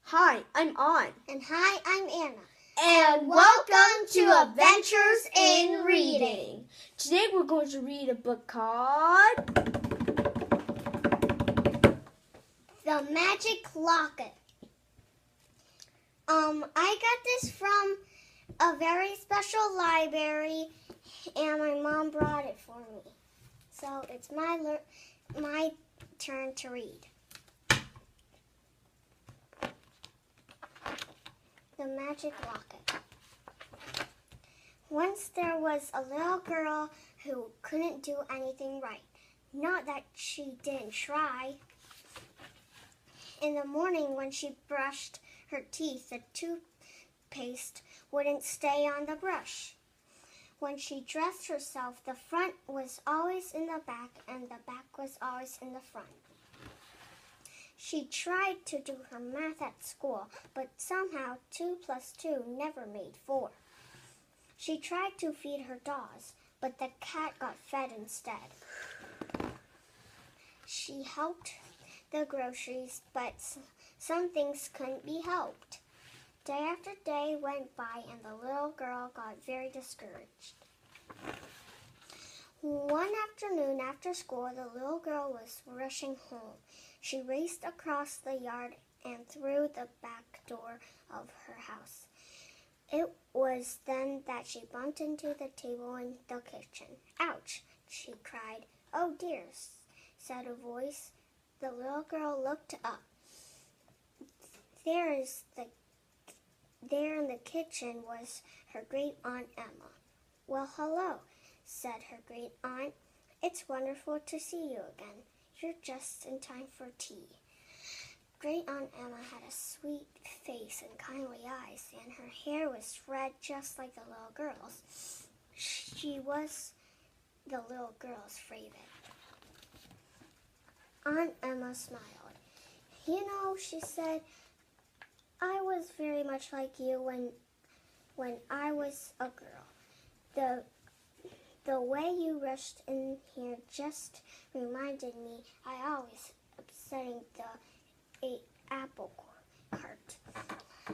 Hi, I'm On. And hi, I'm Anna. And welcome to Adventures in Reading. Today we're going to read a book called The Magic Locket. I got this from a very special library, and my mom brought it for me. So it's my turn to read. The Magic Locket. Once there was a little girl who couldn't do anything right. Not that she didn't try. In the morning when she brushed her teeth, the toothpaste wouldn't stay on the brush. When she dressed herself, the front was always in the back and the back was always in the front. She tried to do her math at school, but somehow 2 + 2 never made 4. She tried to feed her dolls, but the cat got fed instead. She helped the groceries, but some things couldn't be helped. Day after day went by, and the little girl got very discouraged. One afternoon after school, the little girl was rushing home. She raced across the yard and through the back door of her house. It was then that she bumped into the table in the kitchen. "Ouch!" she cried. "Oh dear," said a voice. The little girl looked up. There in the kitchen was her great aunt Emma. "Well, hello," said her great aunt. "It's wonderful to see you again. You're just in time for tea." Great Aunt Emma had a sweet face and kindly eyes, and her hair was red just like the little girl's. She was the little girl's favorite. Aunt Emma smiled. "You know," she said, "I was very much like you when I was a girl. The way you rushed in here just reminded me I always upsetting the apple cart."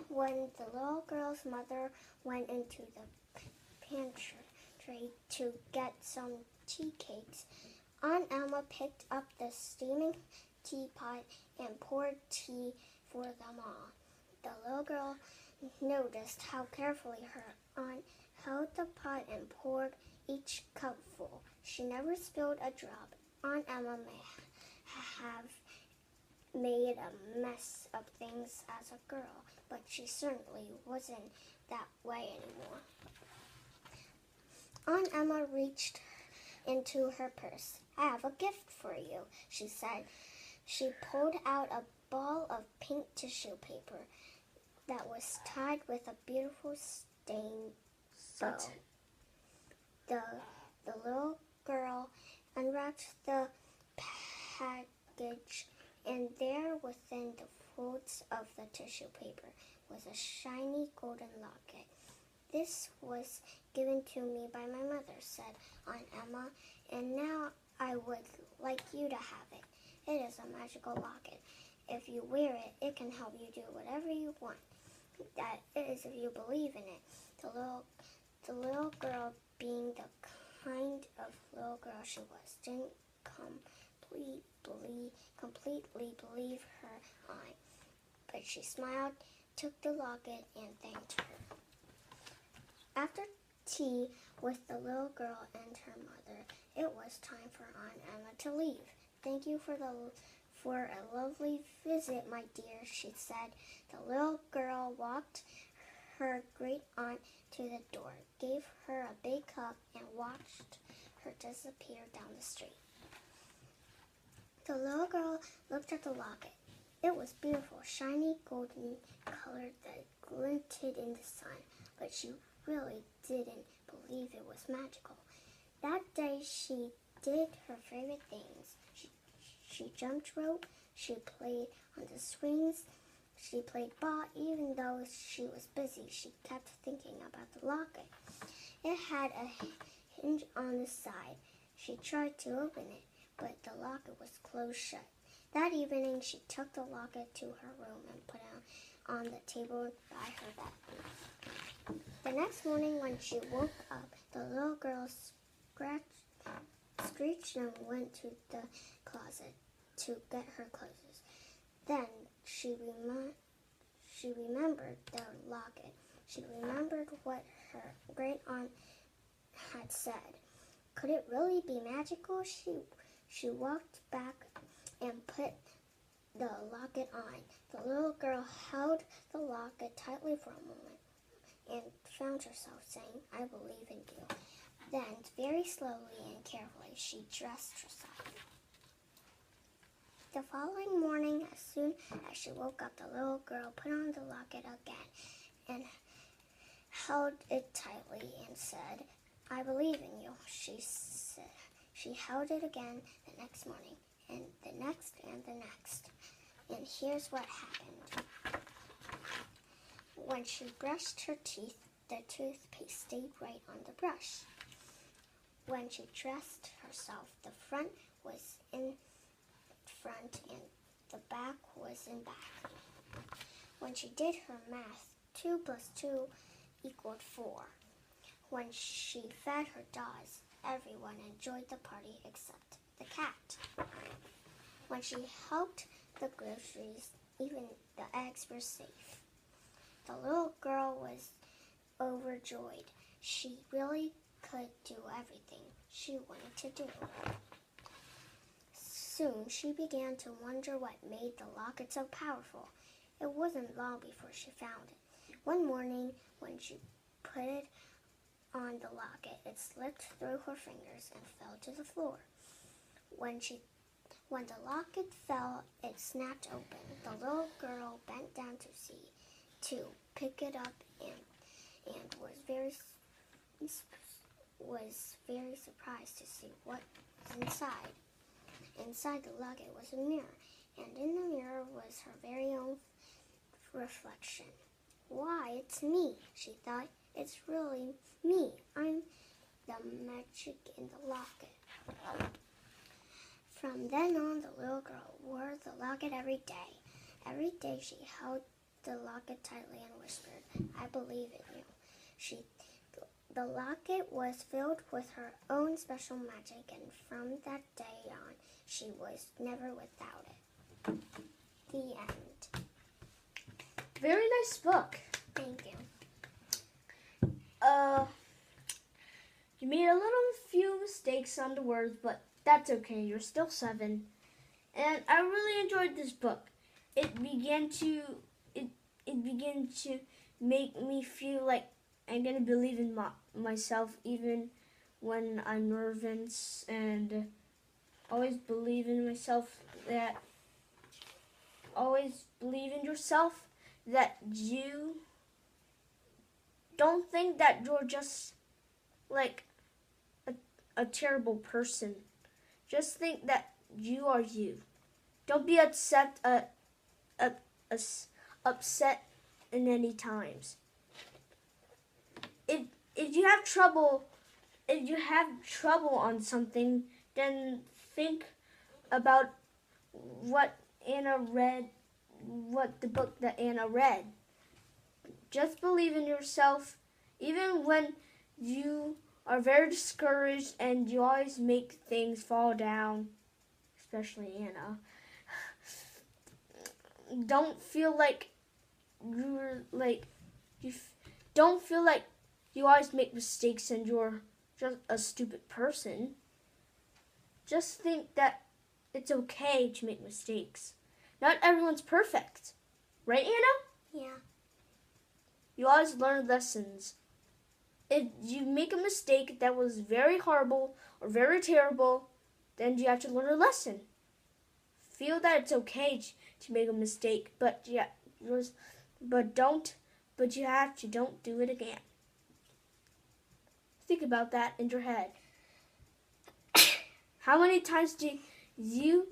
When the little girl's mother went into the pantry to get some tea cakes, Aunt Emma picked up the steaming teapot and poured tea for them all. The little girl noticed how carefully her aunt held the pot and poured each cupful. She never spilled a drop. Aunt Emma may have made a mess of things as a girl, but she certainly wasn't that way anymore. Aunt Emma reached into her purse. "I have a gift for you," she said. She pulled out a ball of pink tissue paper that was tied with a beautiful stained bow. The little girl unwrapped the package, and there within the folds of the tissue paper was a shiny golden locket. "This was given to me by my mother," said Aunt Emma, "and now I would like you to have it. It is a magical locket. If you wear it, it can help you do whatever you want. That is if you believe in it." The little girl, being the kind of little girl she was, didn't completely believe her aunt, but she smiled, took the locket, and thanked her. After tea with the little girl and her mother, it was time for Aunt Emma to leave. "Thank you for a lovely visit, my dear," she said. The little girl walked her great aunt to the door, gave her a big hug, and watched her disappear down the street. The little girl looked at the locket. It was beautiful, shiny, golden color that glinted in the sun, but she really didn't believe it was magical. That day she did her favorite things. She jumped rope, she played on the swings, she played ball. Even though she was busy, she kept thinking about the locket. It had a hinge on the side. She tried to open it, but the locket was closed shut. That evening, she took the locket to her room and put on the table by her bed. The next morning when she woke up, the little girl screeched and went to the closet to get her clothes. Then she remembered the locket. She remembered what her great aunt had said. Could it really be magical? She walked back and put the locket on. The little girl held the locket tightly for a moment and found herself saying, "I believe in you." Then, very slowly and carefully, she dressed herself. The following morning, as soon as she woke up, the little girl put on the locket again and held it tightly and said, "I believe in you," she said. She held it again the next morning, and the next, and the next. And here's what happened. When she brushed her teeth, the toothpaste stayed right on the brush. When she dressed herself, the front was in front and the back was in back. When she did her math, 2 plus 2 equaled 4. When she fed her dogs, everyone enjoyed the party except the cat. When she helped the groceries, even the eggs were safe. The little girl was overjoyed. She really could do everything she wanted to do. Soon she began to wonder what made the locket so powerful. It wasn't long before she found it. One morning, when she put it on the locket, it slipped through her fingers and fell to the floor. When the locket fell, it snapped open. The little girl bent down to pick it up and was very surprised to see what was inside. Inside the locket was a mirror, and in the mirror was her very own reflection. "Why, it's me," she thought. "It's really me. I'm the magic in the locket." From then on, the little girl wore the locket every day. Every day she held the locket tightly and whispered, "I believe in you." The locket was filled with her own special magic, and from that day on, she was never without it. The end. Very nice book. Thank you. You made a few mistakes on the words, but that's okay. You're still 7. And I really enjoyed this book. It began to make me feel like I'm going to believe in myself even when I'm nervous, and always believe in myself always believe in yourself, that you don't think that you're just like a terrible person. Just think that you are you. Don't be upset in any times. If you have trouble on something, then think about what the book that Anna read. Just believe in yourself, even when you are very discouraged and you always make things fall down, especially Anna. Don't feel like don't feel like you always make mistakes and you're just a stupid person. Just think that it's okay to make mistakes. Not everyone's perfect. Right, Anna? Yeah. You always learn lessons. If you make a mistake that was very horrible or very terrible, then you have to learn a lesson. Feel that it's okay to make a mistake, but don't do it again. Think about that in your head. How many times do you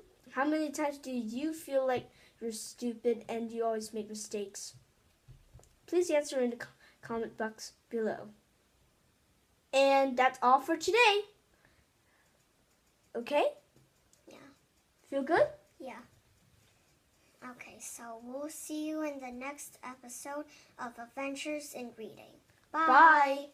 feel like you're stupid and you always make mistakes? Please answer in the comment box below. And that's all for today. Okay? Yeah. Feel good? Yeah. Okay, so we'll see you in the next episode of Adventures in Reading. Bye.